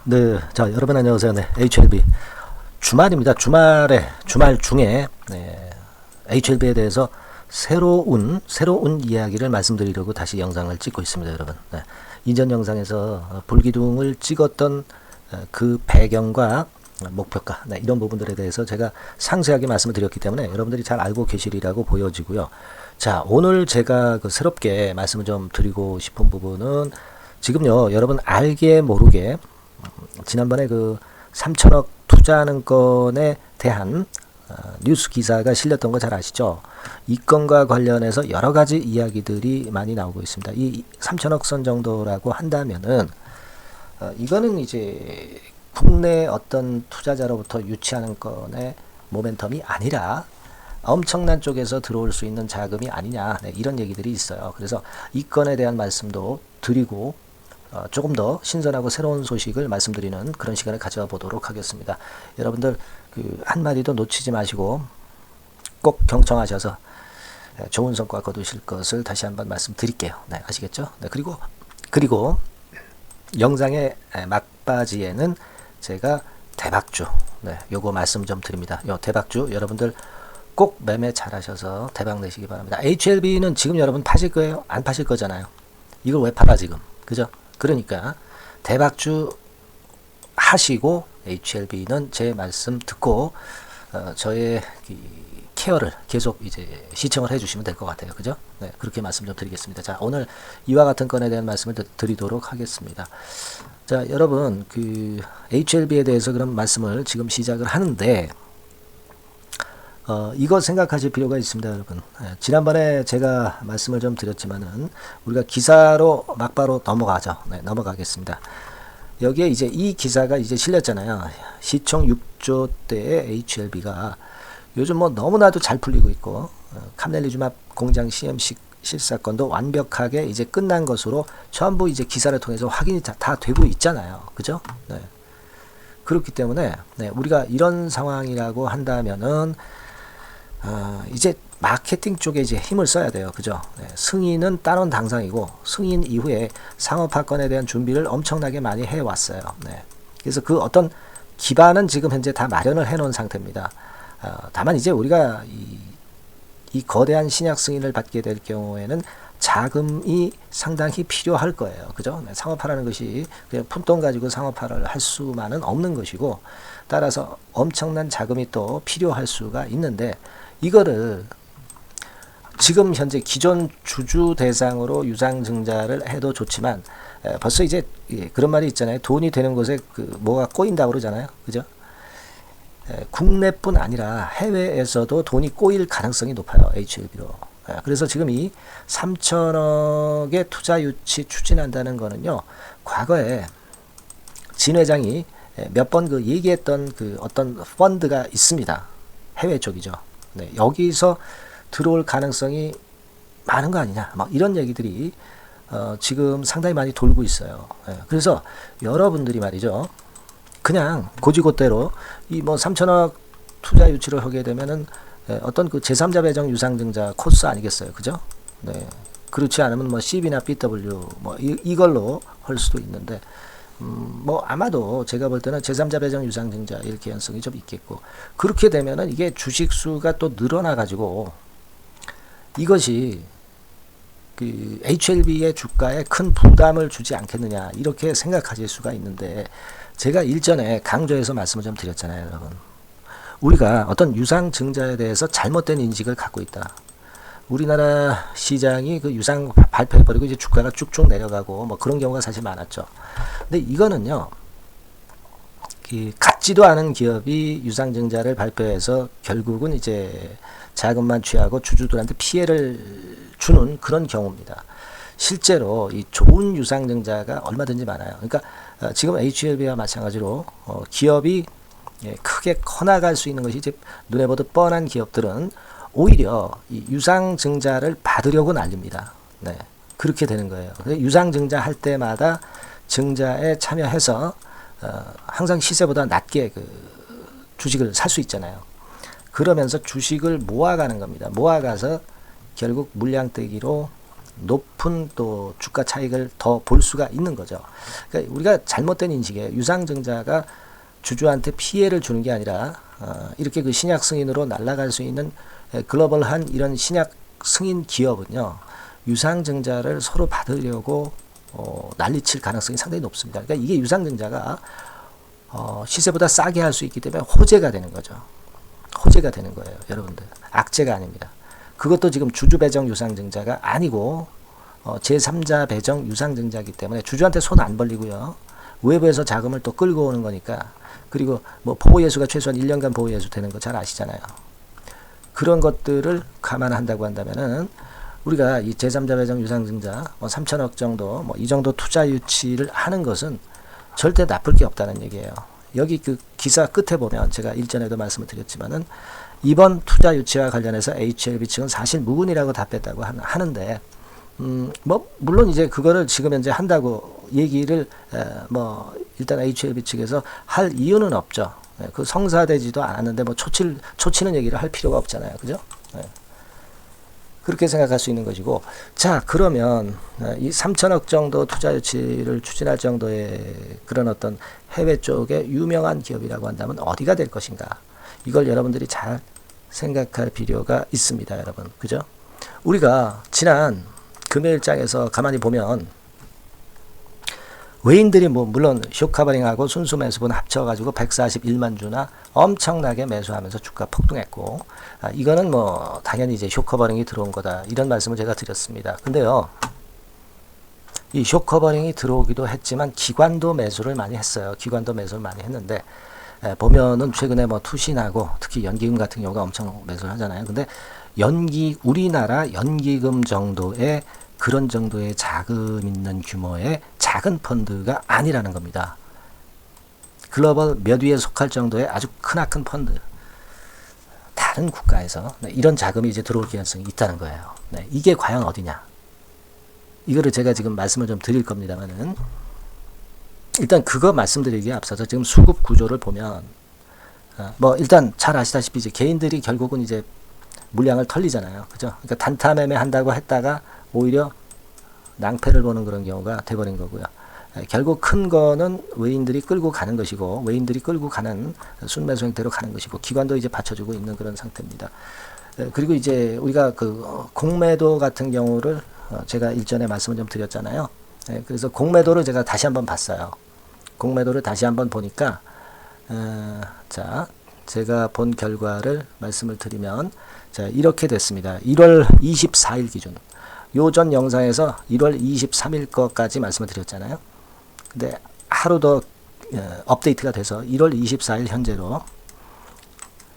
네, 자, 여러분 안녕하세요. 네, HLB 주말입니다. 주말 중에 HLB에 대해서 새로운 이야기를 말씀드리려고 다시 영상을 찍고 있습니다, 여러분. 네, 이전 영상에서 불기둥을 찍었던 그 배경과 목표가 이런 부분들에 대해서 제가 상세하게 말씀을 드렸기 때문에 여러분들이 잘 알고 계시리라고 보여지고요. 자, 오늘 제가 새롭게 말씀을 좀 드리고 싶은 부분은 지금요, 여러분 알게 모르게 지난번에 3천억 투자하는 건에 대한 뉴스 기사가 실렸던 거 잘 아시죠? 이 건과 관련해서 여러 가지 이야기들이 많이 나오고 있습니다. 이 3천억 선 정도라고 한다면은 이거는 이제 국내 어떤 투자자로부터 유치하는 건의 모멘텀이 아니라 엄청난 쪽에서 들어올 수 있는 자금이 아니냐, 이런 얘기들이 있어요. 그래서 이 건에 대한 말씀도 드리고 조금 더 신선하고 새로운 소식을 말씀드리는 그런 시간을 가져보도록 하겠습니다. 여러분들 한마디도 놓치지 마시고 꼭 경청하셔서 좋은 성과 거두실 것을 다시 한번 말씀드릴게요. 네, 아시겠죠? 네, 그리고 영상의 막바지에는 제가 대박주, 요거 말씀 좀 드립니다. 요 대박주 여러분들 꼭 매매 잘 하셔서 대박 내시기 바랍니다. HLB는 지금 여러분 파실 거예요? 안 파실 거잖아요. 이걸 왜 팔아 지금? 그죠? 그러니까 대박주 하시고 HLB는 제 말씀 듣고 저의 케어를 계속 이제 시청을 해주시면 될 것 같아요. 그죠? 네, 그렇게 말씀 좀 드리겠습니다. 자, 오늘 이와 같은 건에 대한 말씀을 드리도록 하겠습니다. 자, 여러분 HLB에 대해서 그런 말씀을 지금 시작을 하는데 이거 생각하실 필요가 있습니다, 여러분. 지난번에 제가 말씀을 좀 드렸지만은 우리가 기사로 막바로 넘어가죠. 넘어가겠습니다. 여기에 이제 이 기사가 이제 실렸잖아요. 시총 6조 대의 HLB가 요즘 너무나도 잘 풀리고 있고 카멜리주맙 공장 CMC 실사건도 완벽하게 이제 끝난 것으로 전부 이제 기사를 통해서 확인이 다 되고 있잖아요. 그죠? 네. 그렇기 때문에 우리가 이런 상황이라고 한다면은 이제 마케팅 쪽에 이제 힘을 써야 돼요. 그죠? 승인은 따놓은 당상이고 승인 이후에 상업화건에 대한 준비를 엄청나게 많이 해왔어요. 그래서 그 어떤 기반은 지금 현재 다 마련을 해놓은 상태입니다. 다만 이제 우리가 이 거대한 신약 승인을 받게 될 경우에는 자금이 상당히 필요할 거예요. 그죠? 상업화라는 것이 그냥 푼돈 가지고 상업화를 할 수만은 없는 것이고 따라서 엄청난 자금이 또 필요할 수가 있는데 이거를 지금 현재 기존 주주 대상으로 유상증자를 해도 좋지만 벌써 이제 그런 말이 있잖아요. 돈이 되는 곳에 뭐가 꼬인다고 그러잖아요. 그죠? 국내뿐 아니라 해외에서도 돈이 꼬일 가능성이 높아요. HLB로. 그래서 지금 이 3천억의 투자 유치 추진한다는 거는요. 과거에 진 회장이 몇 번 얘기했던 어떤 펀드가 있습니다. 해외 쪽이죠. 여기서 들어올 가능성이 많은 거 아니냐. 막 이런 얘기들이 지금 상당히 많이 돌고 있어요. 그래서 여러분들이 말이죠. 그냥 고지고대로 이 3천억 투자 유치를 하게 되면은 어떤 제3자 배정 유상증자 코스 아니겠어요. 그죠? 네. 그렇지 않으면 CB나 BW 이걸로 할 수도 있는데 아마도 제가 볼 때는 제3자 배정 유상증자일 개연성이 좀 있겠고 그렇게 되면은 이게 주식수가 또 늘어나 가지고 이것이 HLB의 주가에 큰 부담을 주지 않겠느냐 이렇게 생각하실 수가 있는데 제가 일전에 강조해서 말씀을 좀 드렸잖아요, 여러분. 우리가 어떤 유상증자에 대해서 잘못된 인식을 갖고 있다. 우리나라 시장이 유상 발표해버리고 이제 주가가 쭉쭉 내려가고 그런 경우가 사실 많았죠. 근데 이거는요, 같지도 않은 기업이 유상증자를 발표해서 결국은 이제 자금만 취하고 주주들한테 피해를 주는 그런 경우입니다. 실제로 이 좋은 유상증자가 얼마든지 많아요. 그러니까 지금 HLB와 마찬가지로 기업이 크게 커나갈 수 있는 것이 이제 눈에 보듯 뻔한 기업들은 오히려 이 유상증자를 받으려고 난립니다. 그렇게 되는 거예요. 유상증자 할 때마다 증자에 참여해서 항상 시세보다 낮게 주식을 살 수 있잖아요. 그러면서 주식을 모아가는 겁니다. 모아가서 결국 물량떼기로 높은 또 주가 차익을 더 볼 수가 있는 거죠. 그러니까 우리가 잘못된 인식에 유상증자가 주주한테 피해를 주는 게 아니라 이렇게 그 신약 승인으로 날아갈 수 있는 글로벌한 이런 신약 승인 기업은요, 유상증자를 서로 받으려고 난리칠 가능성이 상당히 높습니다. 그러니까 이게 유상증자가 시세보다 싸게 할 수 있기 때문에 호재가 되는 거죠. 호재가 되는 거예요, 여러분들. 악재가 아닙니다. 그것도 지금 주주 배정 유상증자가 아니고 제3자 배정 유상증자이기 때문에 주주한테 손 안 벌리고요. 외부에서 자금을 또 끌고 오는 거니까. 그리고 뭐 보호예수가 최소한 1년간 보호예수 되는 거 잘 아시잖아요. 그런 것들을 감안한다고 한다면은 우리가 이 제3자 배정 유상증자 3천억 정도 이 정도 투자 유치를 하는 것은 절대 나쁠 게 없다는 얘기예요. 여기 그 기사 끝에 보면 제가 일전에도 말씀을 드렸지만은 이번 투자 유치와 관련해서 HLB 측은 사실 무근이라고 답했다고 하는데 물론 이제 그거를 지금 현재 한다고 얘기를 일단 HLB 측에서 할 이유는 없죠. 그 성사되지도 않았는데 초치는 얘기를 할 필요가 없잖아요. 그죠? 그렇게 생각할 수 있는 것이고, 자, 그러면 이 3천억 정도 투자 유치를 추진할 정도의 그런 어떤 해외 쪽의 유명한 기업이라고 한다면 어디가 될 것인가? 이걸 여러분들이 잘 생각할 필요가 있습니다, 여러분. 그죠? 우리가 지난 금요일장에서 가만히 보면 외인들이 물론 쇼커버링하고 순수 매수분 합쳐가지고 141만 주나 엄청나게 매수하면서 주가 폭등했고, 이거는 당연히 이제 쇼커버링이 들어온 거다, 이런 말씀을 제가 드렸습니다. 근데요, 이 쇼커버링이 들어오기도 했지만 기관도 매수를 많이 했어요. 기관도 매수를 많이 했는데 보면은 최근에 투신하고 특히 연기금 같은 경우가 엄청 매수를 하잖아요. 근데 우리나라 연기금 정도의 그런 정도의 자금 있는 규모의 작은 펀드가 아니라는 겁니다. 글로벌 몇 위에 속할 정도의 아주 크나큰 펀드. 다른 국가에서 이런 자금이 이제 들어올 가능성이 있다는 거예요. 이게 과연 어디냐? 이거를 제가 지금 말씀을 좀 드릴 겁니다만은, 일단 그거 말씀드리기에 앞서서 지금 수급 구조를 보면, 일단 잘 아시다시피 이제 개인들이 결국은 이제 물량을 털리잖아요. 그죠? 그러니까 단타 매매 한다고 했다가 오히려 낭패를 보는 그런 경우가 돼버린 거고요. 결국 큰 거는 외인들이 끌고 가는 것이고, 외인들이 끌고 가는 순매수 형태로 가는 것이고, 기관도 이제 받쳐주고 있는 그런 상태입니다. 그리고 이제 우리가 그 공매도 같은 경우를 제가 일전에 말씀을 좀 드렸잖아요. 그래서 공매도를 제가 다시 한번 봤어요. 공매도를 다시 한번 보니까, 자, 제가 본 결과를 말씀을 드리면, 자, 이렇게 됐습니다. 1월 24일 기준. 요전 영상에서 1월 23일 거까지 말씀을 드렸잖아요. 근데 하루 더 업데이트가 돼서 1월 24일 현재로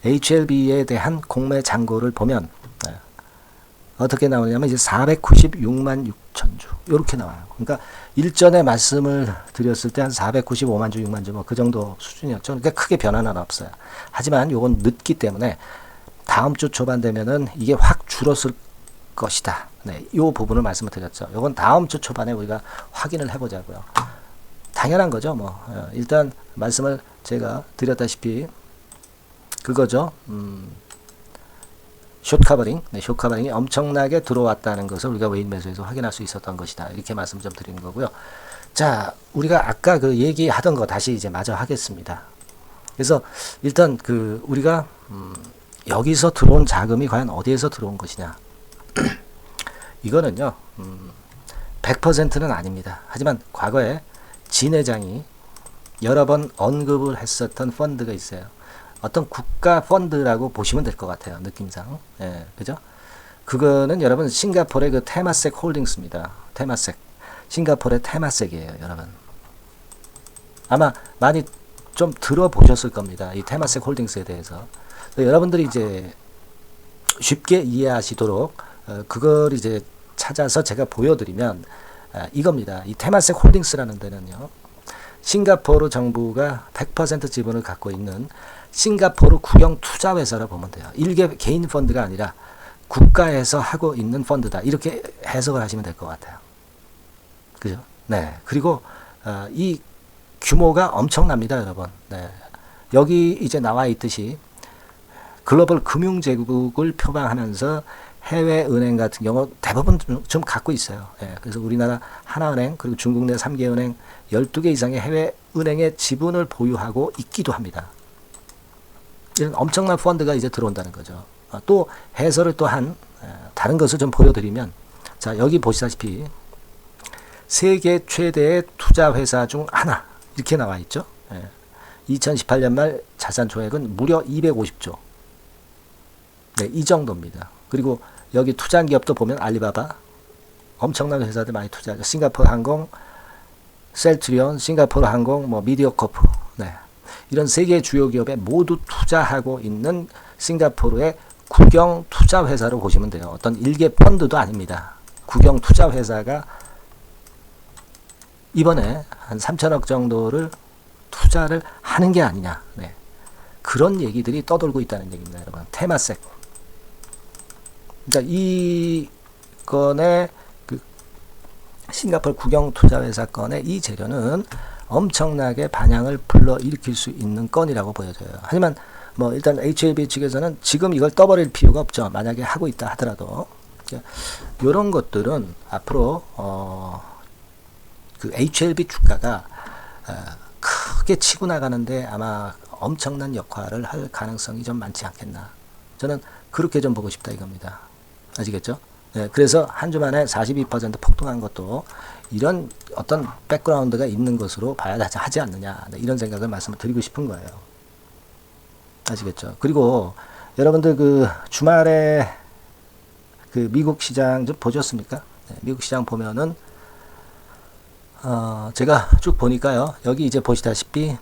HLB에 대한 공매 잔고를 보면 어떻게 나오냐면 이제 496만 6천 주 이렇게 나와요. 그러니까 일전에 말씀을 드렸을 때 한 495만 주, 6만 주 그 정도 수준이었죠. 그러니까 크게 변화는 없어요. 하지만 요건 늦기 때문에 다음 주 초반 되면은 이게 확 줄었을 것이다. 이 부분을 말씀을 드렸죠. 요건 다음 주 초반에 우리가 확인을 해보자고요. 당연한 거죠. 일단 말씀을 제가 드렸다시피 그거죠. 숏커버링, 숏커버링이 엄청나게 들어왔다는 것을 우리가 외인 매수에서 확인할 수 있었던 것이다. 이렇게 말씀 좀 드리는 거고요. 자, 우리가 아까 그 얘기하던 거 다시 이제 마저 하겠습니다. 그래서 일단 우리가 여기서 들어온 자금이 과연 어디에서 들어온 것이냐. 이거는요, 100%는 아닙니다. 하지만 과거에 진 회장이 여러 번 언급을 했었던 펀드가 있어요. 어떤 국가 펀드라고 보시면 될 것 같아요. 느낌상. 그죠? 그거는 여러분 싱가포르의 그 테마섹 홀딩스입니다. 테마섹. 싱가포르의 테마섹이에요, 여러분. 아마 많이 좀 들어보셨을 겁니다. 이 테마섹 홀딩스에 대해서. 여러분들이 이제 쉽게 이해하시도록 그걸 이제 찾아서 제가 보여드리면 이겁니다. 이 테마섹 홀딩스라는 데는요, 싱가포르 정부가 100% 지분을 갖고 있는 싱가포르 국영 투자회사라 보면 돼요. 일개 개인 펀드가 아니라 국가에서 하고 있는 펀드다. 이렇게 해석을 하시면 될 것 같아요. 그죠? 네. 그리고 이 규모가 엄청납니다, 여러분. 네. 여기 이제 나와 있듯이 글로벌 금융제국을 표방하면서 해외은행 같은 경우 대부분 좀 갖고 있어요. 예, 그래서 우리나라 하나은행 그리고 중국 내 3개 은행 12개 이상의 해외은행의 지분을 보유하고 있기도 합니다. 이런 엄청난 펀드가 이제 들어온다는 거죠. 또 해설을 또한 다른 것을 좀 보여드리면, 자 여기 보시다시피 세계 최대의 투자 회사 중 하나 이렇게 나와 있죠. 2018년 말 자산 총액은 무려 250조. 네, 이 정도입니다. 그리고 여기 투자한 기업도 보면 알리바바, 엄청난 회사들 많이 투자하죠. 싱가포르 항공, 셀트리온, 싱가포르 항공, 뭐 미디어코프, 네. 이런 세계 주요 기업에 모두 투자하고 있는 싱가포르의 국영 투자 회사로 보시면 돼요. 어떤 일개 펀드도 아닙니다. 국영 투자 회사가 이번에 한 3천억 정도를 투자를 하는 게 아니냐. 네. 그런 얘기들이 떠돌고 있다는 얘기입니다, 여러분. 테마섹. 그러니까 이 건의 그 싱가포르 국영 투자회사 건의 이 재료는 엄청나게 반향을 불러일으킬 수 있는 건이라고 보여져요. 하지만 뭐 일단 HLB 측에서는 지금 이걸 떠버릴 필요가 없죠. 만약에 하고 있다 하더라도 이런 것들은 앞으로 그 HLB 주가가 크게 치고 나가는데 아마 엄청난 역할을 할 가능성이 좀 많지 않겠나. 저는 그렇게 좀 보고 싶다 이겁니다. 아시겠죠? 네, 그래서 한 주 만에 42% 폭등한 것도 이런 어떤 백그라운드가 있는 것으로 봐야 하지 않느냐. 네, 이런 생각을 말씀을 드리고 싶은 거예요. 아시겠죠? 그리고 여러분들 그 주말에 그 미국 시장 좀 보셨습니까? 네, 미국 시장 보면은 제가 쭉 보니까요. 여기 이제 보시다시피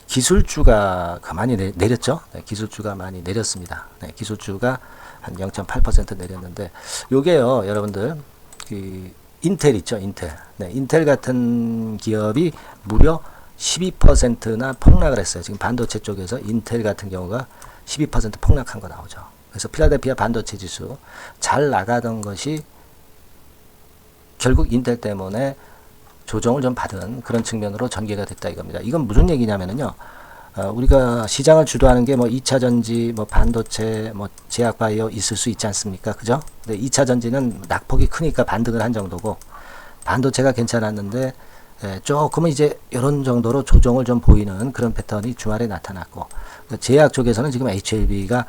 기술주가 많이 내렸죠. 네, 기술주가 많이 내렸습니다. 네, 기술주가 한 0.8% 내렸는데 요게요, 여러분들 그 인텔 있죠, 인텔. 네, 인텔 같은 기업이 무려 12%나 폭락을 했어요. 지금 반도체 쪽에서 인텔 같은 경우가 12% 폭락한 거 나오죠. 그래서 필라델피아 반도체 지수 잘 나가던 것이 결국 인텔 때문에 조정을 좀 받은 그런 측면으로 전개가 됐다 이겁니다. 이건 무슨 얘기냐면은요. 우리가 시장을 주도하는 게 뭐 2차 전지, 뭐 반도체, 뭐 제약 바이오 있을 수 있지 않습니까? 그죠? 근데 2차 전지는 낙폭이 크니까 반등을 한 정도고, 반도체가 괜찮았는데 조금은 이제 이런 정도로 조정을 좀 보이는 그런 패턴이 주말에 나타났고, 제약 쪽에서는 지금 HLB가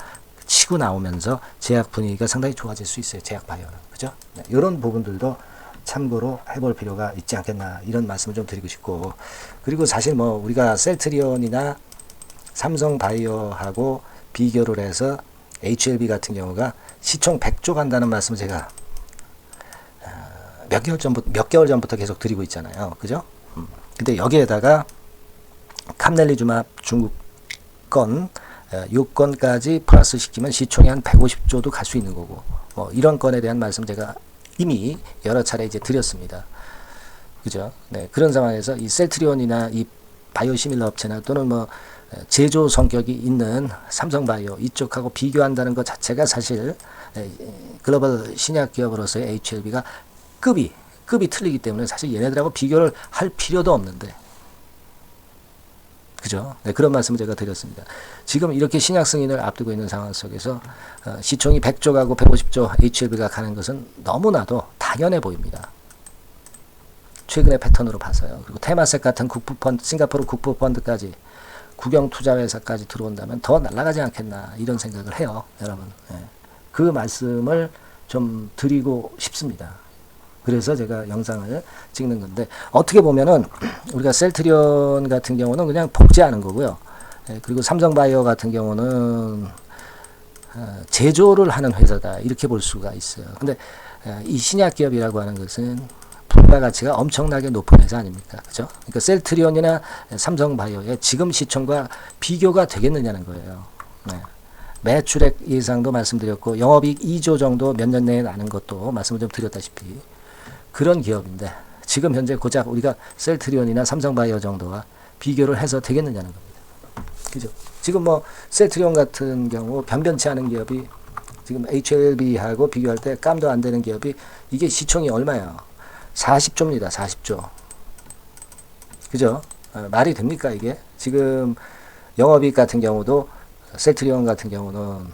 치고 나오면서 제약 분위기가 상당히 좋아질 수 있어요. 제약 바이오는. 그죠? 네, 이런 부분들도 참고로 해볼 필요가 있지 않겠나, 이런 말씀을 좀 드리고 싶고, 그리고 사실 뭐 우리가 셀트리온이나 삼성바이오하고 비교를 해서 HLB 같은 경우가 시총 100조 간다는 말씀을 제가 몇 개월 전부터 계속 드리고 있잖아요. 그죠? 근데 여기에다가 캄넬리주맙 중국 건 요건까지 플러스 시키면 시총이 한 150조도 갈 수 있는 거고, 뭐 이런 건에 대한 말씀 제가 이미 여러 차례 이제 드렸습니다. 그죠? 네, 그런 상황에서 이 셀트리온이나 이 바이오시밀러 업체나 또는 뭐 제조 성격이 있는 삼성바이오 이쪽하고 비교한다는 것 자체가 사실 글로벌 신약 기업으로서의 HLB가 급이 틀리기 때문에 사실 얘네들하고 비교를 할 필요도 없는데, 그죠? 네, 그런 말씀을 제가 드렸습니다. 지금 이렇게 신약 승인을 앞두고 있는 상황 속에서 시총이 100조 가고 150조 HLB가 가는 것은 너무나도 당연해 보입니다. 최근의 패턴으로 봐서요. 그리고 테마섹 같은 국부펀드, 싱가포르 국부펀드까지 국영 투자회사까지 들어온다면 더 날아가지 않겠나, 이런 생각을 해요, 여러분. 네. 그 말씀을 좀 드리고 싶습니다. 그래서 제가 영상을 찍는 건데, 어떻게 보면은 우리가 셀트리온 같은 경우는 그냥 복제하는 거고요. 그리고 삼성바이오 같은 경우는 제조를 하는 회사다, 이렇게 볼 수가 있어요. 근데 이 신약기업이라고 하는 것은 부가가치가 엄청나게 높은 회사 아닙니까? 그죠? 그러니까 셀트리온이나 삼성바이오의 지금 시총과 비교가 되겠느냐는 거예요. 네. 매출액 예상도 말씀드렸고, 영업이익 2조 정도 몇 년 내에 나는 것도 말씀을 좀 드렸다시피 그런 기업인데, 지금 현재 고작 우리가 셀트리온이나 삼성바이오 정도와 비교를 해서 되겠느냐는 겁니다. 그죠? 지금 뭐 셀트리온 같은 경우 변변치 않은 기업이 지금 HLB하고 비교할 때 깜도 안 되는 기업이 이게 시총이 얼마야? 40조입니다. 40조. 그죠? 말이 됩니까 이게? 지금 영업이익 같은 경우도 셀트리온 같은 경우는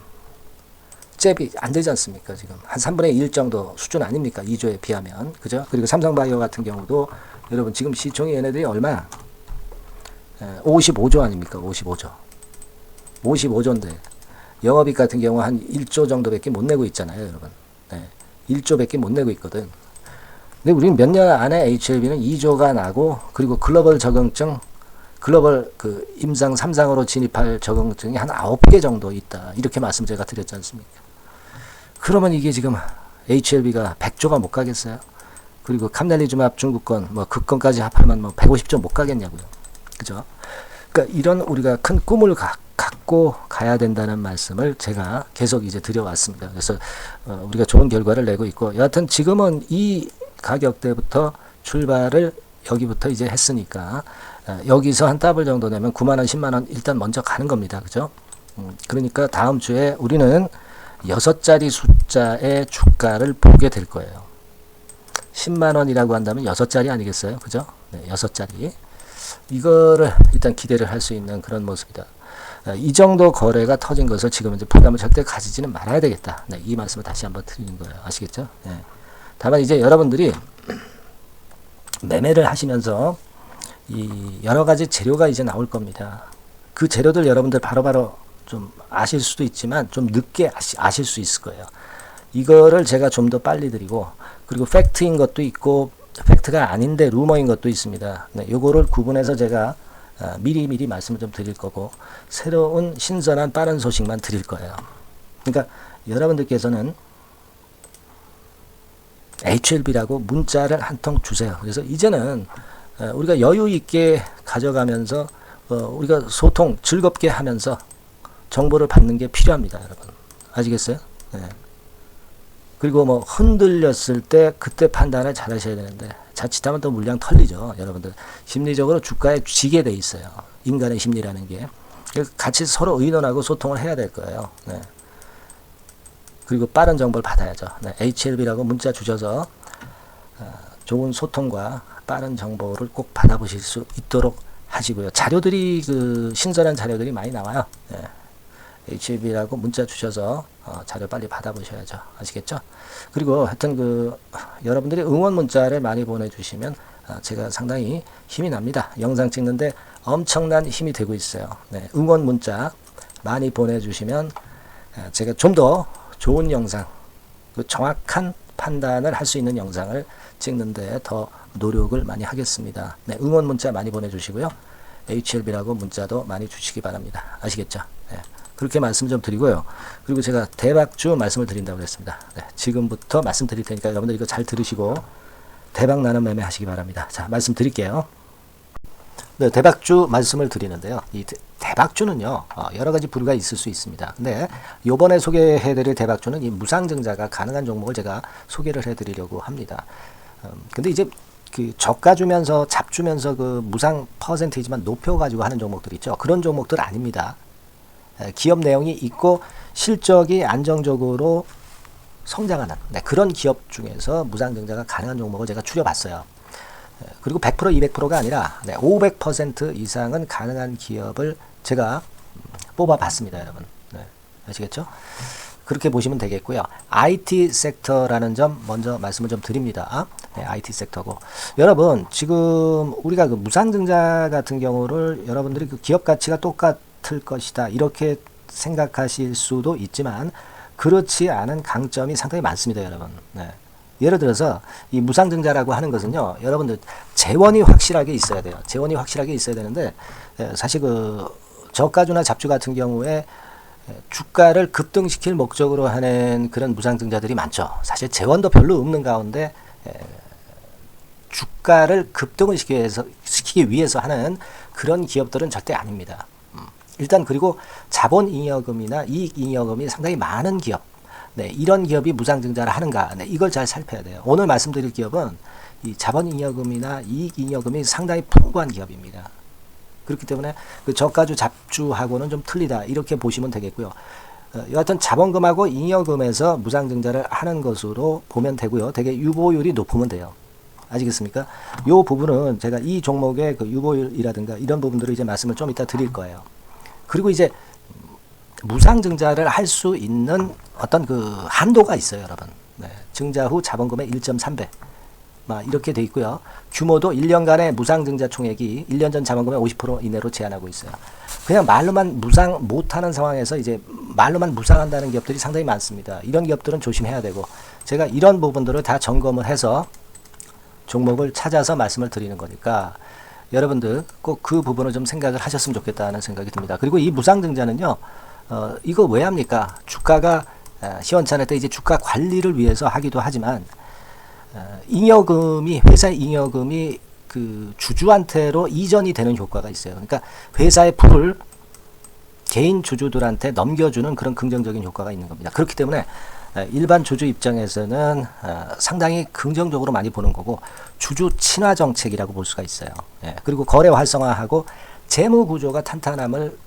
잽이 안 되지 않습니까? 지금 한 3분의 1 정도 수준 아닙니까? 2조에 비하면. 그죠? 그리고 삼성바이오 같은 경우도 여러분 지금 시총이 얘네들이 얼마? 55조 아닙니까? 55조. 55조인데 영업이익 같은 경우 한 1조 정도밖에 못 내고 있잖아요, 여러분. 네. 1조밖에 못 내고 있거든. 근데 우리는 몇 년 안에 HLB는 2조가 나고, 그리고 글로벌 적응증, 글로벌 그 임상 3상으로 진입할 적응증이 한 9개 정도 있다. 이렇게 말씀 제가 드렸지 않습니까? 그러면 이게 지금 HLB가 100조가 못 가겠어요? 그리고 캄넬리주맙 중국권, 뭐 극권까지 합하면 뭐 150조 못 가겠냐고요. 그죠? 그러니까 이런 우리가 큰 꿈을 갖고 가야 된다는 말씀을 제가 계속 이제 드려왔습니다. 그래서 우리가 좋은 결과를 내고 있고, 여하튼 지금은 이 가격대부터 출발을 여기부터 이제 했으니까 여기서 한 더블 정도 내면 9만원, 10만원 일단 먼저 가는 겁니다. 그죠? 그러니까 다음 주에 우리는 6자리 숫자의 주가를 보게 될 거예요. 10만원이라고 한다면 6자리 아니겠어요? 그죠? 네, 6자리. 이거를 일단 기대를 할 수 있는 그런 모습이다. 이 정도 거래가 터진 것을 지금 이제 부담을 절대 가지지는 말아야 되겠다. 네, 이 말씀을 다시 한번 드리는 거예요. 아시겠죠? 네. 다만 이제 여러분들이 매매를 하시면서 이 여러 가지 재료가 이제 나올 겁니다. 그 재료들 여러분들 바로바로 좀 아실 수도 있지만 좀 늦게 아실 수 있을 거예요. 이거를 제가 좀 더 빨리 드리고, 그리고 팩트인 것도 있고 팩트가 아닌데 루머인 것도 있습니다. 네, 요거를 구분해서 제가 미리 말씀을 좀 드릴 거고, 새로운 신선한 빠른 소식만 드릴 거예요. 그러니까 여러분들께서는 HLB라고 문자를 한 통 주세요. 그래서 이제는 우리가 여유 있게 가져가면서 우리가 소통 즐겁게 하면서 정보를 받는 게 필요합니다, 여러분. 아시겠어요? 네. 그리고 뭐 흔들렸을 때 그때 판단을 잘 하셔야 되는데, 자칫하면 또 물량 털리죠. 여러분들 심리적으로 주가에 쥐게 돼 있어요. 인간의 심리라는 게. 같이 서로 의논하고 소통을 해야 될 거예요. 네. 그리고 빠른 정보를 받아야죠. 네. HLB라고 문자 주셔서 좋은 소통과 빠른 정보를 꼭 받아보실 수 있도록 하시고요. 자료들이 신선한 자료들이 많이 나와요. 네. HLB라고 문자 주셔서 자료 빨리 받아보셔야죠. 아시겠죠? 그리고 하여튼 여러분들이 응원 문자를 많이 보내주시면 제가 상당히 힘이 납니다. 영상 찍는데 엄청난 힘이 되고 있어요. 네, 응원 문자 많이 보내주시면 제가 좀 더 좋은 영상, 정확한 판단을 할 수 있는 영상을 찍는데 더 노력을 많이 하겠습니다. 네, 응원 문자 많이 보내주시고요. HLB라고 문자도 많이 주시기 바랍니다. 아시겠죠? 네. 그렇게 말씀 좀 드리고요. 그리고 제가 대박주 말씀을 드린다고 그랬습니다. 네, 지금부터 말씀드릴 테니까 여러분들 이거 잘 들으시고 대박 나는 매매 하시기 바랍니다. 자, 말씀 드릴게요. 네, 대박주 말씀을 드리는데요. 이 대박주는요, 여러 가지 부류가 있을 수 있습니다. 근데 요번에 소개해드릴 대박주는 이 무상증자가 가능한 종목을 제가 소개를 해드리려고 합니다. 근데 이제 저가 주면서 잡 주면서 무상 퍼센테이지만 높여가지고 하는 종목들 있죠. 그런 종목들 아닙니다. 기업 내용이 있고 실적이 안정적으로 성장하는 그런 기업 중에서 무상증자가 가능한 종목을 제가 추려봤어요. 그리고 100% 200%가 아니라 500% 이상은 가능한 기업을 제가 뽑아봤습니다, 여러분. 네, 아시겠죠? 그렇게 보시면 되겠고요. IT 섹터라는 점 먼저 말씀을 좀 드립니다. 네, IT 섹터고, 여러분 지금 우리가 무상증자 같은 경우를 여러분들이 기업 가치가 똑같을 것이다 이렇게 생각하실 수도 있지만 그렇지 않은 강점이 상당히 많습니다, 여러분. 네. 예를 들어서 이 무상증자라고 하는 것은요, 여러분들 재원이 확실하게 있어야 돼요. 재원이 확실하게 있어야 되는데 사실 저가주나 잡주 같은 경우에 주가를 급등시킬 목적으로 하는 그런 무상증자들이 많죠. 사실 재원도 별로 없는 가운데 주가를 급등을 시키기 위해서 하는 그런 기업들은 절대 아닙니다. 일단 그리고 자본잉여금이나 이익잉여금이 상당히 많은 기업, 네, 이런 기업이 무상증자를 하는가, 네, 이걸 잘 살펴야 돼요. 오늘 말씀드릴 기업은 이 자본잉여금이나 이익잉여금이 상당히 풍부한 기업입니다. 그렇기 때문에 저가주 잡주하고는 좀 틀리다 이렇게 보시면 되겠고요. 여하튼 자본금하고 잉여금에서 무상증자를 하는 것으로 보면 되고요. 되게 유보율이 높으면 돼요. 아시겠습니까? 이 부분은 제가 이 종목의 유보율이라든가 이런 부분들을 이제 말씀을 좀 이따 드릴 거예요. 그리고 이제 무상증자를 할 수 있는 어떤 그 한도가 있어요, 여러분. 네. 증자 후 자본금의 1.3배. 이렇게 돼 있고요. 규모도 1년간의 무상증자 총액이 1년 전 자본금의 50% 이내로 제한하고 있어요. 그냥 말로만 무상 못하는 상황에서 이제 말로만 무상한다는 기업들이 상당히 많습니다. 이런 기업들은 조심해야 되고, 제가 이런 부분들을 다 점검을 해서 종목을 찾아서 말씀을 드리는 거니까 여러분들 꼭 그 부분을 좀 생각을 하셨으면 좋겠다는 생각이 듭니다. 그리고 이 무상증자는요, 이거 왜 합니까? 주가가 시원찮을 때 이제 주가 관리를 위해서 하기도 하지만, 잉여금이, 회사의 잉여금이 그 주주한테로 이전이 되는 효과가 있어요. 그러니까 회사의 부를 개인 주주들한테 넘겨주는 그런 긍정적인 효과가 있는 겁니다. 그렇기 때문에 일반 주주 입장에서는 상당히 긍정적으로 많이 보는 거고, 주주 친화 정책이라고 볼 수가 있어요. 그리고 거래 활성화하고 재무 구조가 탄탄함을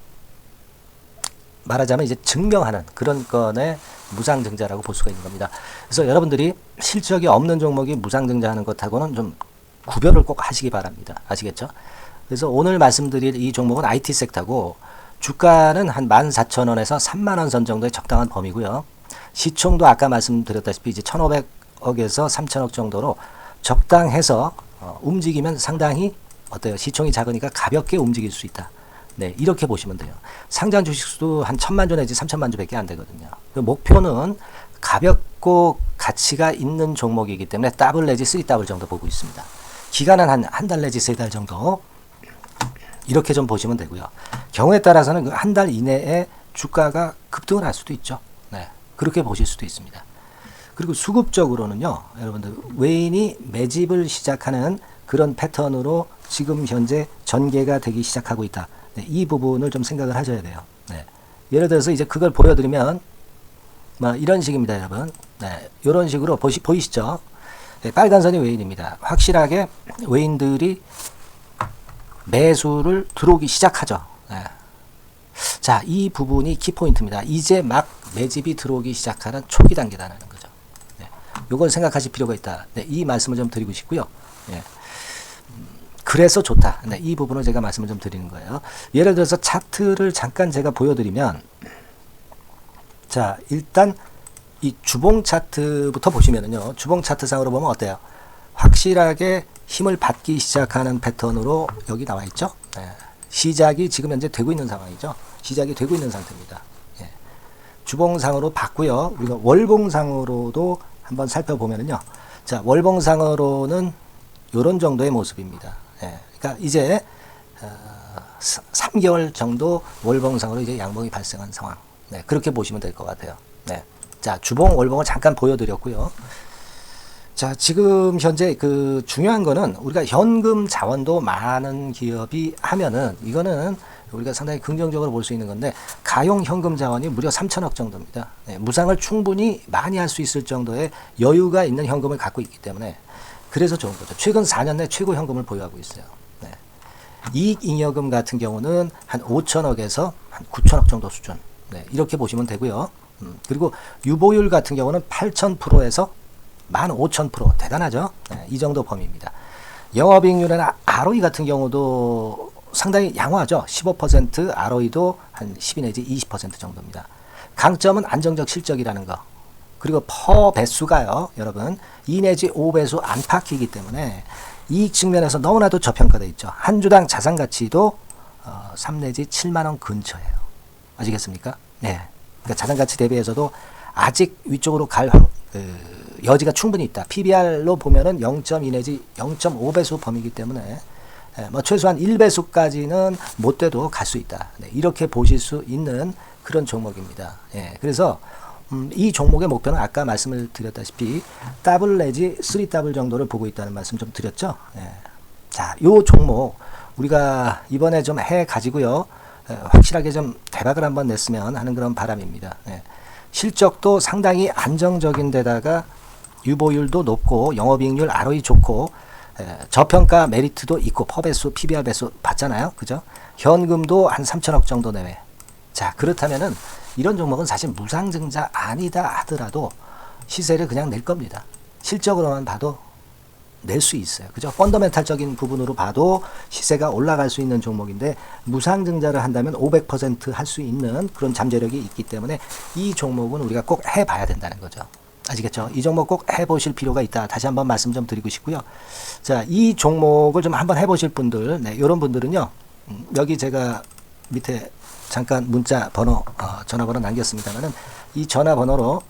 말하자면 이제 증명하는 그런 건의 무상증자라고 볼 수가 있는 겁니다. 그래서 여러분들이 실적이 없는 종목이 무상증자하는 것하고는 좀 구별을 꼭 하시기 바랍니다. 아시겠죠? 그래서 오늘 말씀드릴 이 종목은 IT 섹터고, 주가는 한 14,000원에서 30,000원 선 정도의 적당한 범위고요. 시총도 아까 말씀드렸다시피 이제 1,500억에서 3,000억 정도로 적당해서 움직이면 상당히 어때요? 시총이 작으니까 가볍게 움직일 수 있다. 네, 이렇게 보시면 돼요. 상장 주식수도 한 1,000만 주 내지 3,000만 주밖에 안 되거든요. 그 목표는 가볍고 가치가 있는 종목이기 때문에 더블 내지 3더블 정도 보고 있습니다. 기간은 한 달 내지 3달 정도 이렇게 좀 보시면 되고요. 경우에 따라서는 그 한 달 이내에 주가가 급등을 할 수도 있죠. 네, 그렇게 보실 수도 있습니다. 그리고 수급적으로는요, 여러분들 외인이 매집을 시작하는 그런 패턴으로 지금 현재 전개가 되기 시작하고 있다. 네, 이 부분을 좀 생각을 하셔야 돼요. 네. 예를 들어서 이제 그걸 보여드리면 이런 식입니다, 여러분. 네, 이런 식으로 보이시죠? 네, 빨간 선이 외인입니다. 확실하게 외인들이 매수를 들어오기 시작하죠. 네. 자, 이 부분이 키포인트입니다. 이제 막 매집이 들어오기 시작하는 초기 단계라는 거죠. 네. 요걸 생각하실 필요가 있다. 네, 이 말씀을 좀 드리고 싶고요. 네. 그래서 좋다. 네, 이 부분을 제가 말씀을 좀 드리는 거예요. 예를 들어서 차트를 잠깐 제가 보여드리면, 자, 일단 이 주봉 차트부터 보시면은요, 주봉 차트상으로 보면 어때요? 확실하게 힘을 받기 시작하는 패턴으로 여기 나와 있죠. 네. 시작이 지금 현재 되고 있는 상황이죠. 시작이 되고 있는 상태입니다. 예. 주봉상으로 봤고요. 우리가 월봉상으로도 한번 살펴보면은요, 자, 월봉상으로는 이런 정도의 모습입니다. 예. 그러니까 이제 3개월 정도 월봉상으로 이제 양봉이 발생한 상황. 네, 그렇게 보시면 될 것 같아요. 네. 자, 주봉, 월봉을 잠깐 보여드렸고요. 자, 지금 현재 그 중요한 거는 우리가 현금 자원도 많은 기업이 하면은 이거는 우리가 상당히 긍정적으로 볼 수 있는 건데, 가용 현금 자원이 무려 3,000억 정도입니다. 네, 무상을 충분히 많이 할 수 있을 정도의 여유가 있는 현금을 갖고 있기 때문에 그래서 좋은 거죠. 최근 4년 내 최고 현금을 보유하고 있어요. 네. 이익잉여금 같은 경우는 한 5천억에서 한 9천억 정도 수준. 네, 이렇게 보시면 되고요. 그리고 유보율 같은 경우는 8,000%에서 15,000% 대단하죠. 네, 이 정도 범위입니다. 영업이익률이나 ROE 같은 경우도 상당히 양호하죠. 15%, ROE도 한 12 내지 20% 정도입니다. 강점은 안정적 실적이라는 거. 그리고 퍼 배수가요, 여러분 2 내지 5배수 안팎이기 때문에 이익 측면에서 너무나도 저평가되어 있죠. 한 주당 자산 가치도 3 내지 7만 원 근처예요. 아시겠습니까? 네. 그러니까 자산 가치 대비해서도 아직 위쪽으로 갈 여지가 충분히 있다. PBR로 보면은 0.2 내지 0.5배수 범위이기 때문에 최소한 1배수까지는 못 돼도 갈 수 있다. 네, 이렇게 보실 수 있는 그런 종목입니다. 예, 그래서 이 종목의 목표는 아까 말씀을 드렸다시피 더블 내지 3더블 정도를 보고 있다는 말씀 좀 드렸죠. 예. 자, 요 종목 우리가 이번에 좀 해 가지고요, 확실하게 좀 대박을 한번 냈으면 하는 그런 바람입니다. 예. 실적도 상당히 안정적인 데다가 유보율도 높고 영업이익률 ROE 좋고 저평가 메리트도 있고 퍼배수 PBR 배수 봤잖아요. 그죠? 현금도 한 3천억 정도 내외. 자, 그렇다면은 이런 종목은 사실 무상증자 아니다 하더라도 시세를 그냥 낼 겁니다. 실적으로만 봐도 낼 수 있어요. 그죠? 펀더멘탈적인 부분으로 봐도 시세가 올라갈 수 있는 종목인데 무상증자를 한다면 500% 할 수 있는 그런 잠재력이 있기 때문에 이 종목은 우리가 꼭 해봐야 된다는 거죠. 아시겠죠? 이 종목 꼭 해보실 필요가 있다. 다시 한번 말씀 좀 드리고 싶고요. 자, 이 종목을 좀 한번 해보실 분들, 네, 이런 분들은요, 여기 제가 밑에 잠깐 문자 번호, 전화번호 남겼습니다만은 이 전화번호로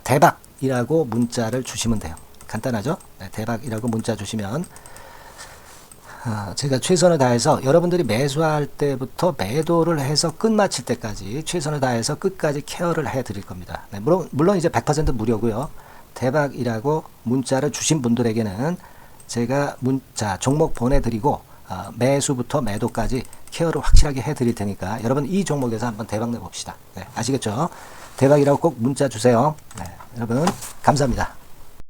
대박이라고 문자를 주시면 돼요. 간단하죠? 네, 대박이라고 문자 주시면 제가 최선을 다해서 여러분들이 매수할 때부터 매도를 해서 끝마칠 때까지 최선을 다해서 끝까지 케어를 해 드릴 겁니다. 네, 물론 이제 100% 무료고요. 대박이라고 문자를 주신 분들에게는 제가 문자 종목 보내드리고 매수부터 매도까지 케어를 확실하게 해 드릴 테니까 여러분 이 종목에서 한번 대박 내봅시다. 네, 아시겠죠? 대박이라고 꼭 문자 주세요. 네, 여러분 감사합니다.